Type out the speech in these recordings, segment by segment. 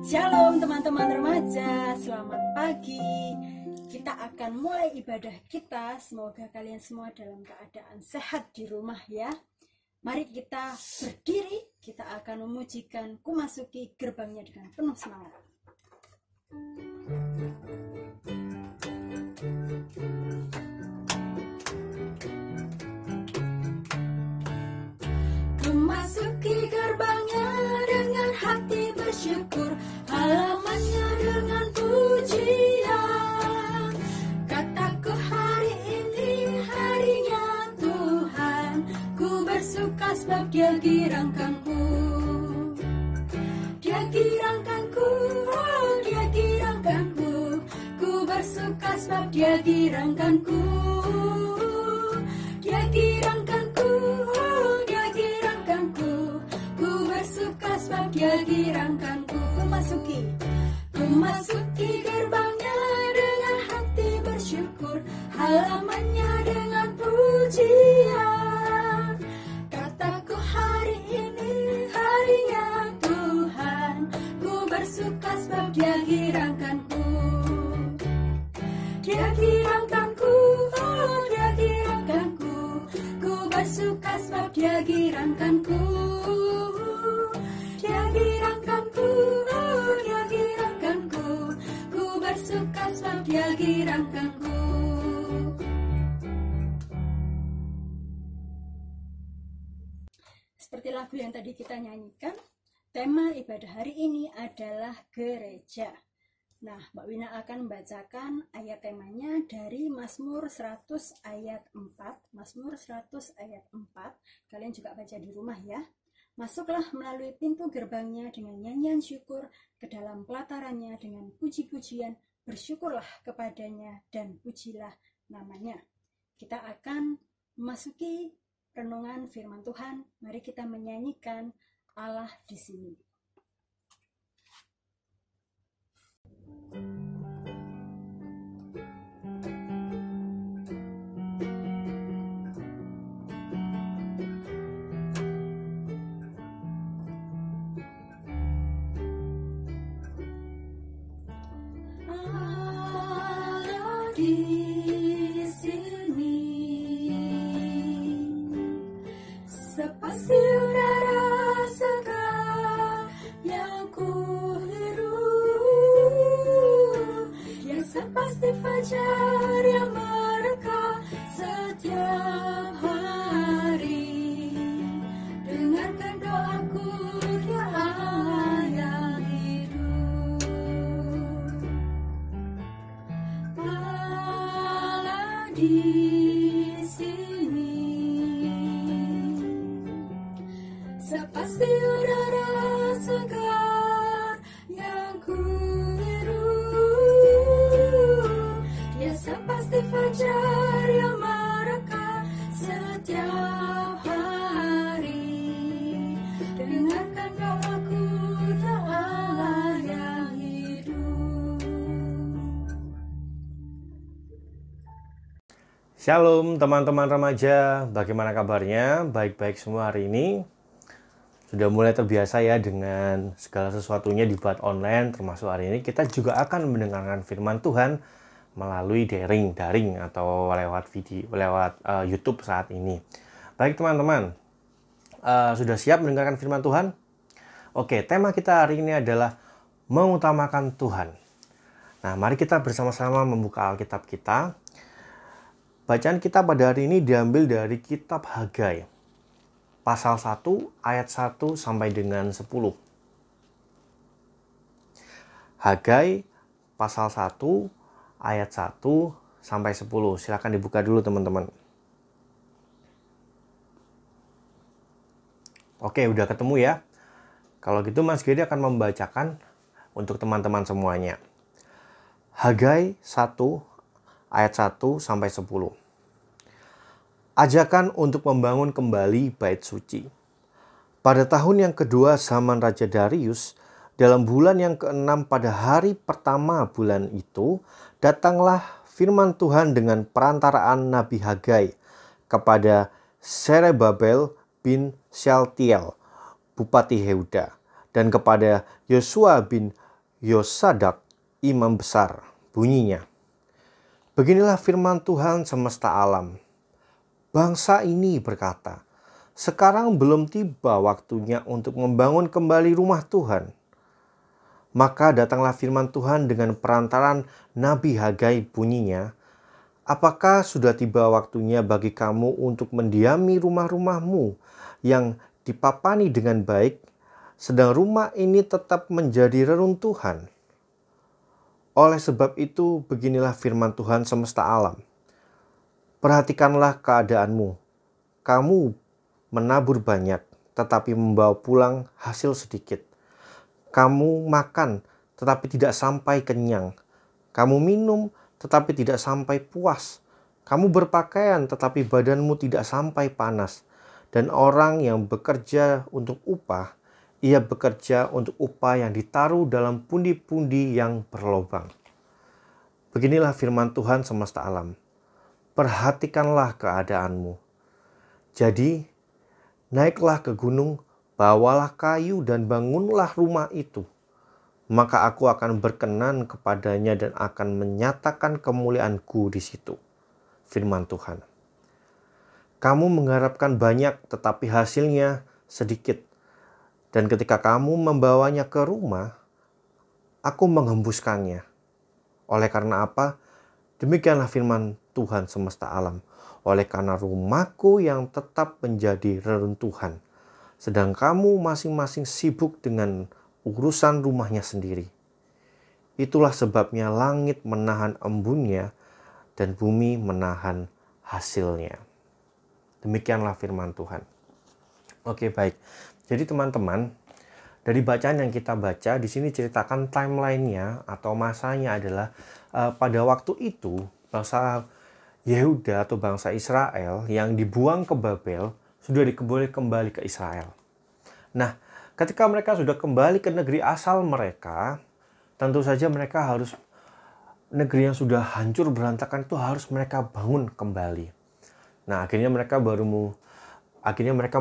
Shalom teman-teman remaja, selamat pagi. Kita akan mulai ibadah kita. Semoga kalian semua dalam keadaan sehat di rumah ya. Mari kita berdiri, kita akan memujikan Ku Masuki Gerbangnya dengan penuh semangat. Ku masuki gerbangnya dengan hati bersyukur, halamannya dengan pujian. Kataku hari ini harinya Tuhan, ku bersuka sebab Dia girangkanku. Dia girangkanku, oh Dia girangkanku. Ku bersuka sebab Dia girangkanku. Dia girangkanku, oh Dia girangkanku. Ku bersuka sebab Dia girangkanku. Ku masuki gerbangnya dengan hati bersyukur, halamannya dengan pujian. Kataku hari ini harinya Tuhan, ku bersuka sebab Dia girangkanku. Dia girangkanku, oh Dia girangkanku. Ku bersuka sebab Dia girangkanku. Dia girangkanku, oh Dia girangkanku. Ku bersuka sebab Dia girangkanku. Seperti lagu yang tadi kita nyanyikan, tema ibadah hari ini adalah gereja. Nah, Mbak Wina akan membacakan ayat temanya dari Mazmur 100 ayat 4. Mazmur 100 ayat 4. Kalian juga baca di rumah ya. Masuklah melalui pintu gerbangnya dengan nyanyian syukur, ke dalam pelatarannya dengan puji-pujian, bersyukurlah kepadanya dan pujilah namanya. Kita akan memasuki renungan firman Tuhan. Mari kita menyanyikan Allah di sini. Allah di sini, sepasti udara segar yang ku hirup. Dia sepasti fajar yang merekah setiap hari. Dengarkan doaku, Dia Allah yang hidup. Allah di sini, sepasti udara segar yang ku hirup. Dia sepasti fajar yang merekah setiap hari. Dengarkan doaku, Ya Allah yang hidup. Shalom teman-teman remaja, bagaimana kabarnya? Baik-baik semua hari ini. Sudah mulai terbiasa ya dengan segala sesuatunya dibuat online, termasuk hari ini kita juga akan mendengarkan firman Tuhan melalui daring atau lewat video, lewat YouTube saat ini. Baik teman-teman, sudah siap mendengarkan firman Tuhan? Oke, tema kita hari ini adalah mengutamakan Tuhan. Nah, mari kita bersama-sama membuka Alkitab kita. Bacaan kita pada hari ini diambil dari kitab Hagai, pasal 1 ayat 1 sampai dengan 10. Hagai pasal 1 ayat 1 sampai 10. Silakan dibuka dulu teman-teman. Oke, udah ketemu ya. Kalau gitu Mas Gede akan membacakan untuk teman-teman semuanya. Hagai 1 ayat 1 sampai 10. Ajakan untuk membangun kembali bait suci. Pada tahun yang kedua zaman Raja Darius, dalam bulan yang ke-6 pada hari pertama bulan itu, datanglah firman Tuhan dengan perantaraan Nabi Hagai kepada Zerubbabel bin Shealtiel, Bupati Yehuda, dan kepada Yosua bin Yosadak, imam besar. Bunyinya, beginilah firman Tuhan semesta alam. Bangsa ini berkata, sekarang belum tiba waktunya untuk membangun kembali rumah Tuhan. Maka datanglah firman Tuhan dengan perantaran Nabi Hagai, bunyinya, apakah sudah tiba waktunya bagi kamu untuk mendiami rumah-rumahmu yang dipapani dengan baik, sedang rumah ini tetap menjadi reruntuhan? Oleh sebab itu, beginilah firman Tuhan semesta alam. Perhatikanlah keadaanmu. Kamu menabur banyak, tetapi membawa pulang hasil sedikit. Kamu makan, tetapi tidak sampai kenyang. Kamu minum, tetapi tidak sampai puas. Kamu berpakaian, tetapi badanmu tidak sampai panas. Dan orang yang bekerja untuk upah, ia bekerja untuk upah yang ditaruh dalam pundi-pundi yang berlobang. Beginilah firman Tuhan semesta alam. Perhatikanlah keadaanmu. Jadi, naiklah ke gunung, bawalah kayu dan bangunlah rumah itu. Maka aku akan berkenan kepadanya dan akan menyatakan kemuliaanku di situ. Firman Tuhan. Kamu mengharapkan banyak tetapi hasilnya sedikit. Dan ketika kamu membawanya ke rumah, aku menghembuskannya. Oleh karena apa? Demikianlah firman Tuhan semesta alam. Oleh karena rumahku yang tetap menjadi reruntuhan, sedang kamu masing-masing sibuk dengan urusan rumahnya sendiri. Itulah sebabnya langit menahan embunnya dan bumi menahan hasilnya. Demikianlah firman Tuhan. Oke, baik. Jadi teman-teman, dari bacaan yang kita baca di sini ceritakan timeline-nya atau masanya adalah pada waktu itu bangsa Yehuda atau bangsa Israel yang dibuang ke Babel sudah boleh kembali ke Israel. Nah, ketika mereka sudah kembali ke negeri asal mereka, tentu saja mereka harus, negeri yang sudah hancur berantakan itu harus mereka bangun kembali. Nah, akhirnya mereka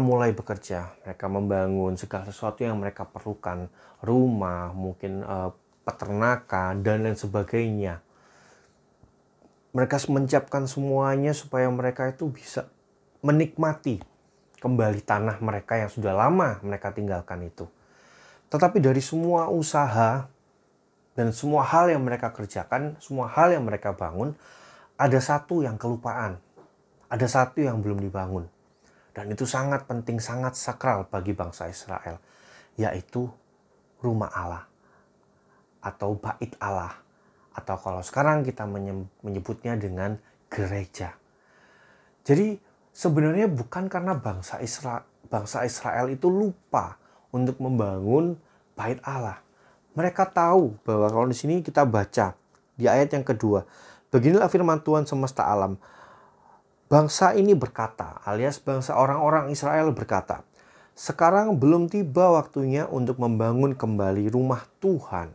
mulai bekerja. Mereka membangun segala sesuatu yang mereka perlukan, rumah, mungkin peternakan dan lain sebagainya. Mereka menyiapkan semuanya supaya mereka itu bisa menikmati kembali tanah mereka yang sudah lama mereka tinggalkan itu. Tetapi dari semua usaha dan semua hal yang mereka kerjakan, semua hal yang mereka bangun, ada satu yang kelupaan. Ada satu yang belum dibangun. Dan itu sangat penting, sangat sakral bagi bangsa Israel, yaitu rumah Allah atau bait Allah, atau kalau sekarang kita menyebutnya dengan gereja. Jadi sebenarnya bukan karena bangsa Israel itu lupa untuk membangun bait Allah. Mereka tahu bahwa kalau di sini kita baca di ayat yang kedua, beginilah firman Tuhan semesta alam. Bangsa ini berkata, alias bangsa orang-orang Israel berkata, sekarang belum tiba waktunya untuk membangun kembali rumah Tuhan.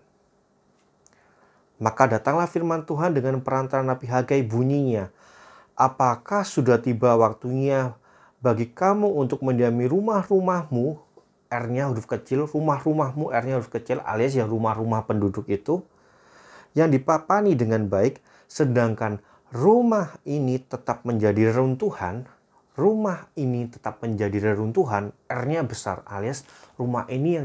Maka datanglah firman Tuhan dengan perantaran Nabi Hagai, bunyinya, apakah sudah tiba waktunya bagi kamu untuk mendiami rumah-rumahmu, R-nya huruf kecil, rumah-rumahmu, R-nya huruf kecil, alias yang rumah-rumah penduduk itu, yang dipapani dengan baik, sedangkan rumah ini tetap menjadi reruntuhan. Rumah ini tetap menjadi reruntuhan. R-nya besar, alias rumah ini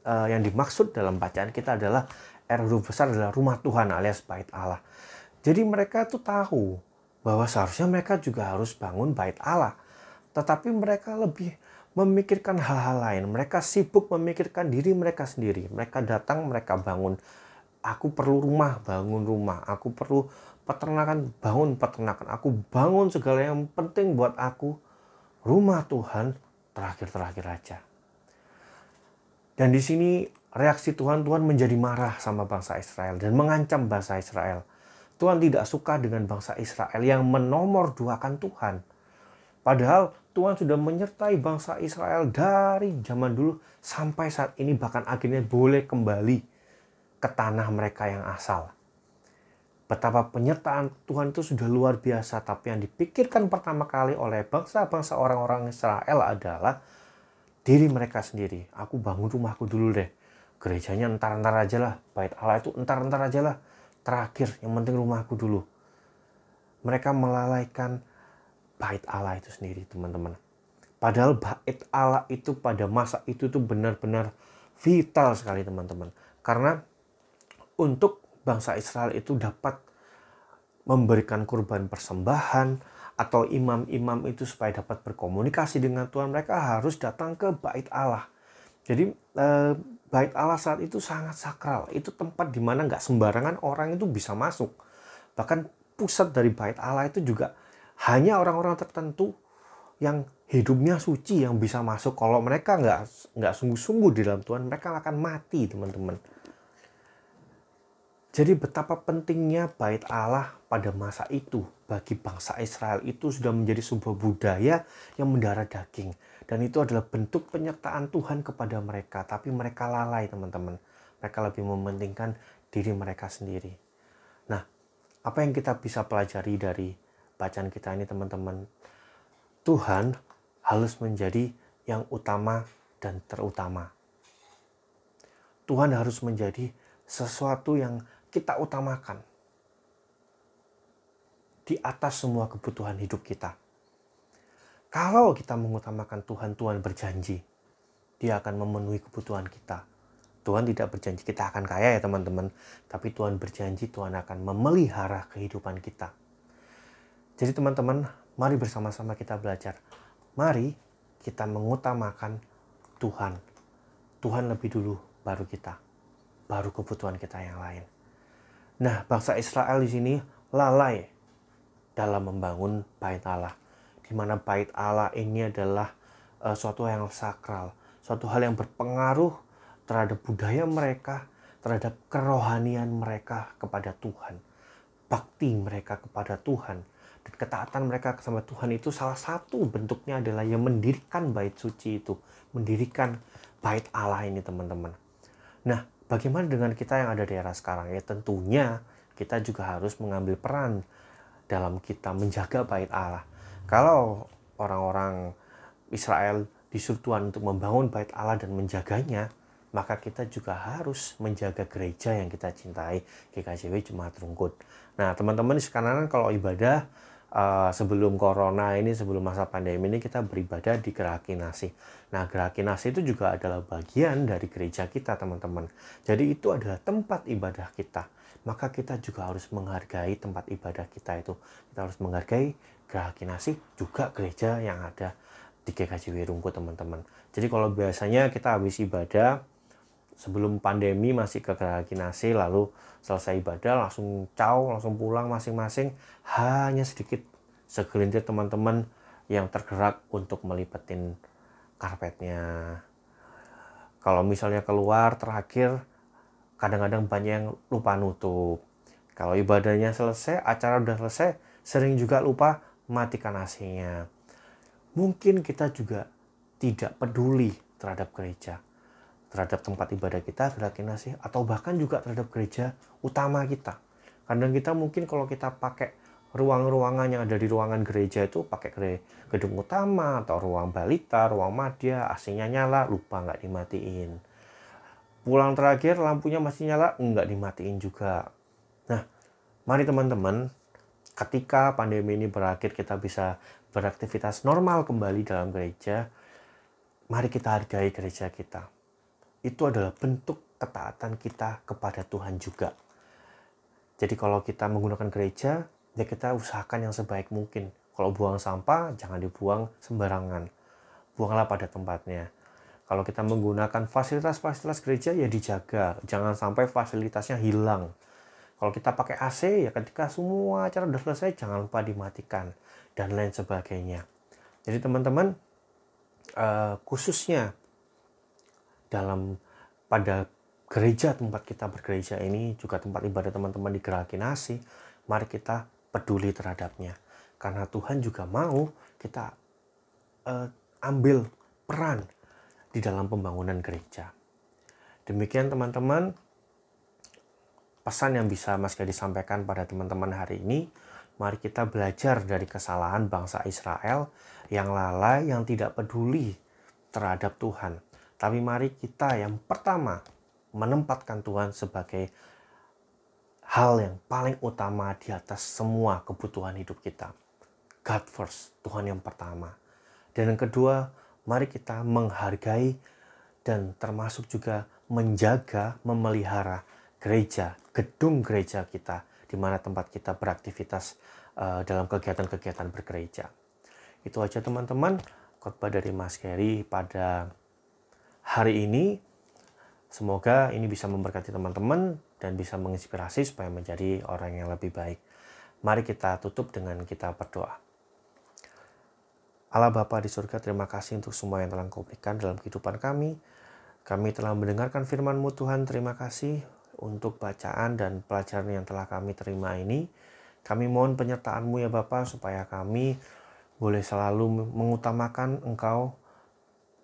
yang dimaksud dalam bacaan kita adalah R huruf besar adalah rumah Tuhan alias bait Allah. Jadi mereka tuh tahu bahwa seharusnya mereka juga harus bangun bait Allah. Tetapi mereka lebih memikirkan hal-hal lain. Mereka sibuk memikirkan diri mereka sendiri. Mereka datang, mereka bangun. Aku perlu rumah, bangun rumah. Aku perlu peternakan, bangun peternakan. Aku bangun segala yang penting buat aku. Rumah Tuhan terakhir-terakhir aja. Dan di sini reaksi Tuhan menjadi marah sama bangsa Israel dan mengancam bangsa Israel. Tuhan tidak suka dengan bangsa Israel yang menomorduakan Tuhan. Padahal Tuhan sudah menyertai bangsa Israel dari zaman dulu sampai saat ini, bahkan akhirnya boleh kembali ke tanah mereka yang asal. Betapa penyertaan Tuhan itu sudah luar biasa, tapi yang dipikirkan pertama kali oleh bangsa-bangsa orang-orang Israel adalah diri mereka sendiri. Aku bangun rumahku dulu deh. Gerejanya entar-entar aja lah, bait Allah itu entar-entar aja lah, terakhir, yang penting rumahku dulu. Mereka melalaikan bait Allah itu sendiri, teman-teman. Padahal bait Allah itu pada masa itu tuh benar-benar vital sekali, teman-teman. Karena untuk bangsa Israel itu dapat memberikan kurban persembahan atau imam-imam itu supaya dapat berkomunikasi dengan Tuhan, mereka harus datang ke bait Allah. Jadi bait Allah saat itu sangat sakral. Itu tempat di mana nggak sembarangan orang itu bisa masuk. Bahkan pusat dari bait Allah itu juga hanya orang-orang tertentu yang hidupnya suci yang bisa masuk. Kalau mereka nggak sungguh-sungguh di dalam Tuhan, mereka akan mati, teman-teman. Jadi betapa pentingnya bait Allah pada masa itu bagi bangsa Israel itu sudah menjadi sebuah budaya yang mendarah daging. Dan itu adalah bentuk penyertaan Tuhan kepada mereka. Tapi mereka lalai, teman-teman. Mereka lebih mementingkan diri mereka sendiri. Nah, apa yang kita bisa pelajari dari bacaan kita ini, teman-teman? Tuhan harus menjadi yang utama dan terutama. Tuhan harus menjadi sesuatu yang kita utamakan di atas semua kebutuhan hidup kita. Kalau kita mengutamakan Tuhan, Tuhan berjanji Dia akan memenuhi kebutuhan kita. Tuhan tidak berjanji kita akan kaya ya, teman-teman, tapi Tuhan berjanji Tuhan akan memelihara kehidupan kita. Jadi teman-teman, mari bersama-sama kita belajar. Mari kita mengutamakan Tuhan. Tuhan lebih dulu, baru kita. Baru kebutuhan kita yang lain. Nah, bangsa Israel di sini lalai dalam membangun bait Allah. Di mana bait Allah ini adalah suatu yang sakral. Suatu hal yang berpengaruh terhadap budaya mereka, terhadap kerohanian mereka kepada Tuhan. Bakti mereka kepada Tuhan. Dan ketaatan mereka sama Tuhan itu salah satu bentuknya adalah yang mendirikan bait suci itu. Mendirikan bait Allah ini, teman-teman. Nah, bagaimana dengan kita yang ada di era sekarang? Ya tentunya kita juga harus mengambil peran dalam kita menjaga bait Allah. Kalau orang-orang Israel disuruh Tuhan untuk membangun bait Allah dan menjaganya, maka kita juga harus menjaga gereja yang kita cintai, GKJW Jemaat Rungkut. Nah, teman-teman sekarang kalau ibadah sebelum corona ini, sebelum masa pandemi ini, kita beribadah di Geraha Kinasih. Nah, Geraha Kinasih itu juga adalah bagian dari gereja kita, teman-teman. Jadi itu adalah tempat ibadah kita. Maka kita juga harus menghargai tempat ibadah kita itu. Kita harus menghargai Geraha Kinasih, juga gereja yang ada di GKJW Rungkut, teman-teman. Jadi kalau biasanya kita habis ibadah, sebelum pandemi masih ke Geraha Kinasih, lalu selesai ibadah langsung langsung pulang masing-masing. Hanya sedikit segelintir teman-teman yang tergerak untuk melipetin karpetnya. Kalau misalnya keluar terakhir, kadang-kadang banyak yang lupa nutup. Kalau ibadahnya selesai, acara udah selesai, sering juga lupa matikan AC-nya. Mungkin kita juga tidak peduli terhadap gereja, terhadap tempat ibadah kita, Geraha Kinasih, atau bahkan juga terhadap gereja utama kita. Kadang kita mungkin kalau kita pakai ruang-ruangan yang ada di ruangan gereja itu, pakai gedung utama atau ruang balita, ruang madya, AC-nya nyala, lupa nggak dimatiin. Pulang terakhir lampunya masih nyala, nggak dimatiin juga. Nah, mari teman-teman, ketika pandemi ini berakhir, kita bisa beraktivitas normal kembali dalam gereja, mari kita hargai gereja kita. Itu adalah bentuk ketaatan kita kepada Tuhan juga. Jadi kalau kita menggunakan gereja, ya kita usahakan yang sebaik mungkin. Kalau buang sampah, jangan dibuang sembarangan. Buanglah pada tempatnya. Kalau kita menggunakan fasilitas-fasilitas gereja, ya dijaga. Jangan sampai fasilitasnya hilang. Kalau kita pakai AC, ya ketika semua acara sudah selesai, jangan lupa dimatikan. Dan lain sebagainya. Jadi teman-teman, khususnya pada gereja tempat kita bergereja ini, juga tempat ibadah teman-teman di Geraha Kinasih, mari kita peduli terhadapnya. Karena Tuhan juga mau kita ambil peran di dalam pembangunan gereja. Demikian teman-teman, pesan yang bisa Mas Gadi sampaikan pada teman-teman hari ini. Mari kita belajar dari kesalahan bangsa Israel yang lalai, yang tidak peduli terhadap Tuhan. Tapi mari kita yang pertama menempatkan Tuhan sebagai hal yang paling utama di atas semua kebutuhan hidup kita. God first, Tuhan yang pertama. Dan yang kedua, mari kita menghargai dan termasuk juga menjaga, memelihara gereja, gedung gereja kita, di mana tempat kita beraktivitas dalam kegiatan-kegiatan bergereja. Itu aja teman-teman, khotbah dari Mas Gary pada hari ini. Semoga ini bisa memberkati teman-teman dan bisa menginspirasi supaya menjadi orang yang lebih baik. Mari kita tutup dengan kita berdoa. Allah Bapa di surga, terima kasih untuk semua yang telah Engkau berikan dalam kehidupan kami. Kami telah mendengarkan firman-Mu Tuhan, terima kasih untuk bacaan dan pelajaran yang telah kami terima ini. Kami mohon penyertaan-Mu ya Bapa, supaya kami boleh selalu mengutamakan Engkau.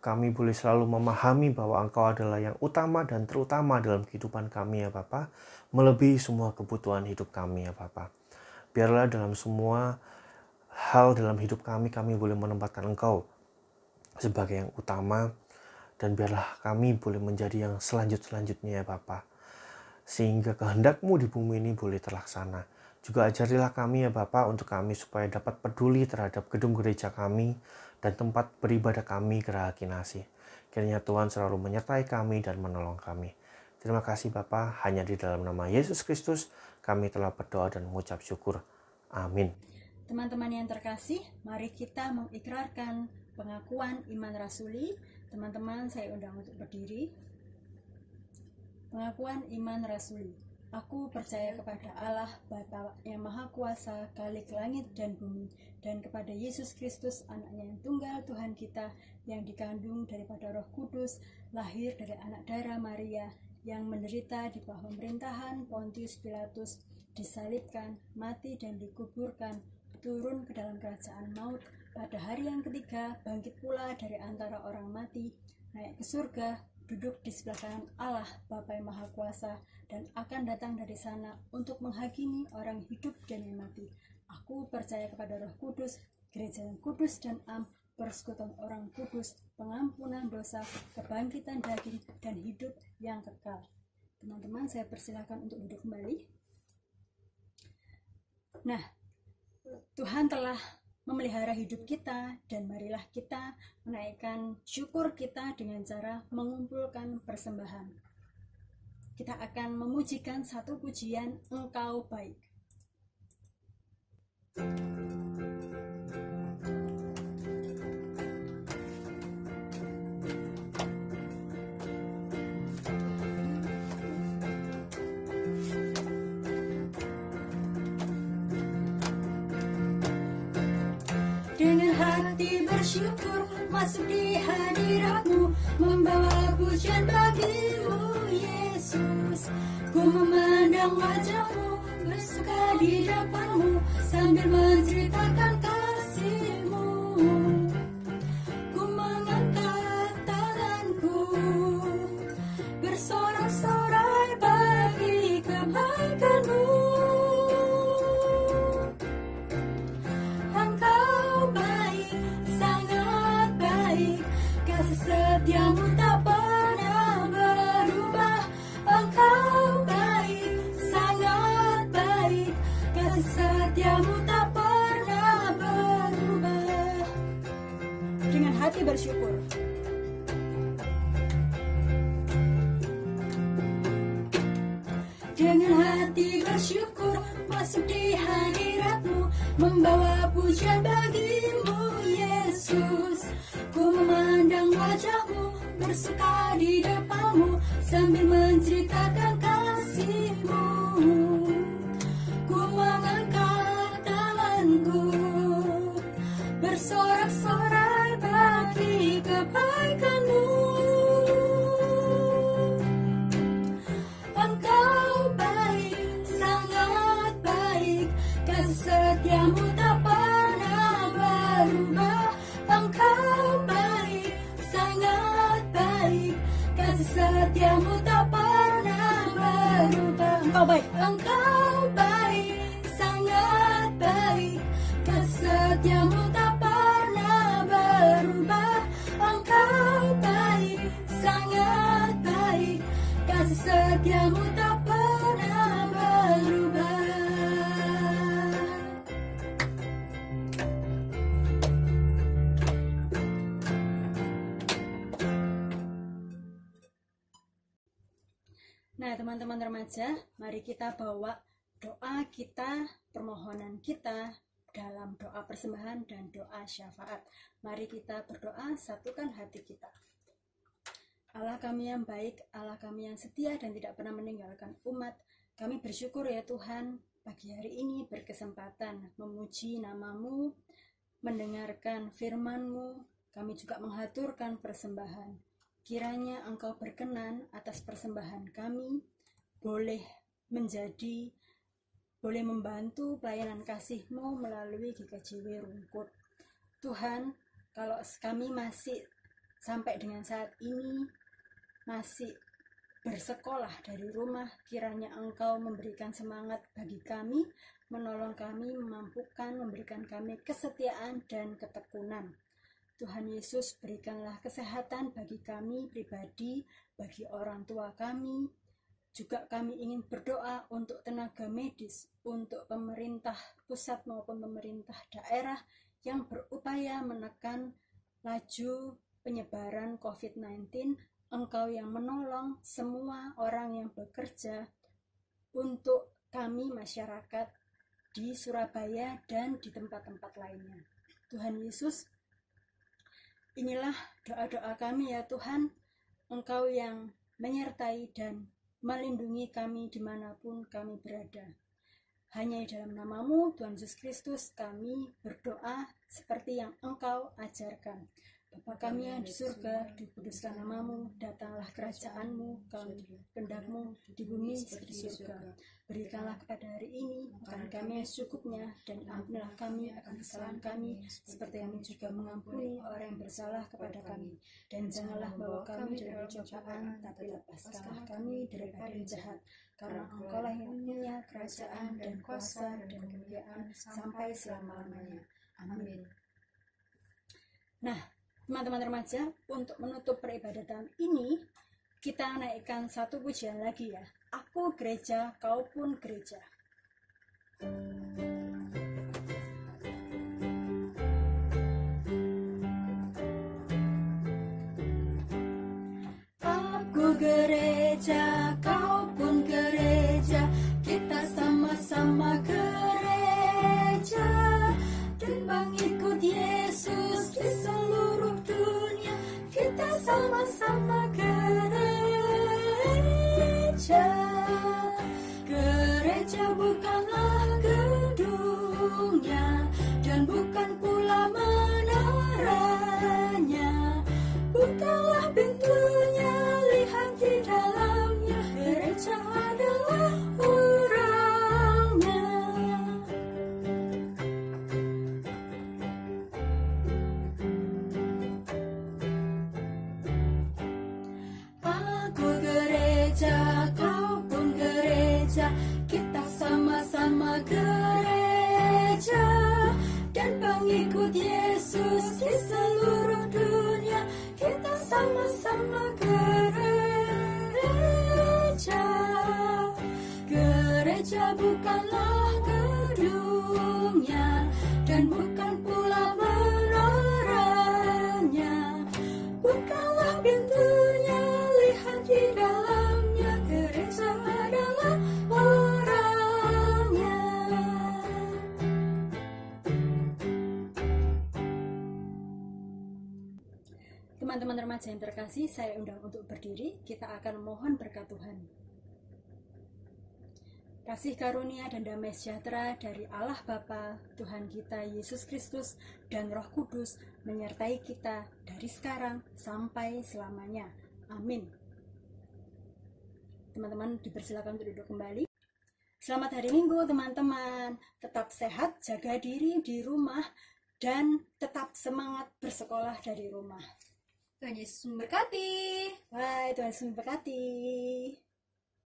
Kami boleh selalu memahami bahwa Engkau adalah yang utama dan terutama dalam kehidupan kami ya Bapa, melebihi semua kebutuhan hidup kami ya Bapa. Biarlah dalam semua hal dalam hidup kami boleh menempatkan Engkau sebagai yang utama, dan biarlah kami boleh menjadi yang selanjutnya ya Bapa, sehingga kehendak-Mu di bumi ini boleh terlaksana. Juga ajarilah kami ya Bapa, untuk kami supaya dapat peduli terhadap gedung gereja kami dan tempat beribadah kami, Geraha Kinasih. Kiranya Tuhan selalu menyertai kami dan menolong kami. Terima kasih Bapa, hanya di dalam nama Yesus Kristus kami telah berdoa dan mengucap syukur. Amin. Teman-teman yang terkasih, mari kita mengikrarkan pengakuan iman rasuli. Teman-teman, saya undang untuk berdiri. Pengakuan iman rasuli. Aku percaya kepada Allah Bapa yang Maha Kuasa, Khalik langit dan bumi, dan kepada Yesus Kristus, anaknya yang tunggal Tuhan kita, yang dikandung daripada Roh Kudus, lahir dari anak darah Maria, yang menderita di bawah pemerintahan Pontius Pilatus, disalibkan, mati dan dikuburkan, turun ke dalam kerajaan maut, pada hari yang ketiga bangkit pula dari antara orang mati, naik ke surga, duduk di sebelah kanan Allah Bapa yang Maha Kuasa, dan akan datang dari sana untuk menghakimi orang hidup dan yang mati. Aku percaya kepada Roh Kudus, gereja yang kudus dan am, persekutuan orang kudus, pengampunan dosa, kebangkitan daging, dan hidup yang kekal. Teman-teman, saya persilakan untuk duduk kembali. Nah, Tuhan telah memelihara hidup kita, dan marilah kita menaikkan syukur kita dengan cara mengumpulkan persembahan. Kita akan memujikan satu pujian, Engkau Baik. Dengan hati bersyukur masuk di hadirat-Mu, membawa pujian bagi-Mu Yesus. Ku memandang wajah-Mu, bersuka di depan-Mu, sambil menceritakan kasih-Mu. Ku mengangkat tanganku, bersorak-sorai bagi kebaikan-Mu. Setiamu tak pernah berubah. Engkau baik, sangat baik. Kasih setiamu tak pernah berubah. Dengan hati bersyukur. Dengan hati bersyukur masuk di hadirat-Mu, membawa pujian bagi-Mu Yesus. Ku memandang wajah-Mu, bersuka di depan-Mu, sambil menceritakan kasih-Mu. Ku mengangkat tanganku, bersorak-sorai bagi kebaikan-Mu. Engkau baik, sangat baik. Kasih setiamu tak pernah berubah. Engkau baik, sangat baik. Kasih setiamu tak pernah berubah. Engkau baik, Engkau baik, sangat baik. Kasih setiamu tak pernah berubah. Engkau baik, sangat baik. Kasih setiamu tak pernah berubah. Nah, teman-teman remaja, mari kita bawa doa kita, permohonan kita dalam doa persembahan dan doa syafaat. Mari kita berdoa, satukan hati kita. Allah kami yang baik, Allah kami yang setia dan tidak pernah meninggalkan umat, kami bersyukur ya Tuhan, pagi hari ini berkesempatan memuji nama-Mu, mendengarkan firman-Mu, kami juga menghaturkan persembahan. Kiranya Engkau berkenan atas persembahan kami, boleh membantu pelayanan kasih-Mu melalui GKJW Rungkut. Tuhan, kalau kami masih sampai dengan saat ini, masih bersekolah dari rumah, kiranya Engkau memberikan semangat bagi kami, menolong kami, memampukan, memberikan kami kesetiaan dan ketekunan. Tuhan Yesus, berikanlah kesehatan bagi kami pribadi, bagi orang tua kami. Juga kami ingin berdoa untuk tenaga medis, untuk pemerintah pusat maupun pemerintah daerah yang berupaya menekan laju penyebaran COVID-19. Engkau yang menolong semua orang yang bekerja untuk kami masyarakat di Surabaya dan di tempat-tempat lainnya. Tuhan Yesus, inilah doa-doa kami ya Tuhan, Engkau yang menyertai dan melindungi kami dimanapun kami berada. Hanya di dalam nama-Mu, Tuhan Yesus Kristus, kami berdoa seperti yang Engkau ajarkan. Bapa kami yang di surga, dikuduskan nama-Mu, datanglah kerajaan-Mu, kehendak-Mu di bumi seperti di surga. Berikanlah kepada hari ini makan kami yang secukupnya, dan ampunilah kami akan kesalahan kami, seperti kami juga mengampuni orang yang bersalah kepada kami. Dan janganlah bawa kami dalam cobaan, tapi lepaskanlah kami daripada yang jahat. Karena Engkau-lah yang punya kerajaan dan kuasa dan kemuliaan sampai selama-lamanya. Amin. Nah, teman-teman remaja, untuk menutup peribadatan ini, kita naikkan satu pujian lagi ya. Aku gereja, kau pun gereja. Aku gereja, kau pun gereja, kita sama-sama gereja, dan pengikut Yesus di seluruh dunia, kita sama-sama gereja. Gereja bukanlah gedungnya, dan bukan pula menaranya, bukanlah pintunya, lihat di dalamnya, gereja adalah orangnya. Aku gereja, kau pun gereja, kita sama-sama gereja, dan pengikut Yesus di seluruh dunia, kita sama-sama gereja. Gereja bukanlah gedungnya, dan bukan pula menaranya, bukanlah pintunya, lihat di dalamnya, gereja adalah orangnya. Teman-teman remaja yang terkasih, saya undang untuk berdiri. Kita akan mohon berkat Tuhan. Kasih karunia dan damai sejahtera dari Allah Bapa, Tuhan kita Yesus Kristus, dan Roh Kudus menyertai kita dari sekarang sampai selamanya. Amin. Teman-teman dipersilakan untuk duduk kembali. Selamat hari Minggu teman-teman. Tetap sehat, jaga diri di rumah, dan tetap semangat bersekolah dari rumah. Tuhan Yesus memberkati. Bye, Tuhan Yesus memberkati.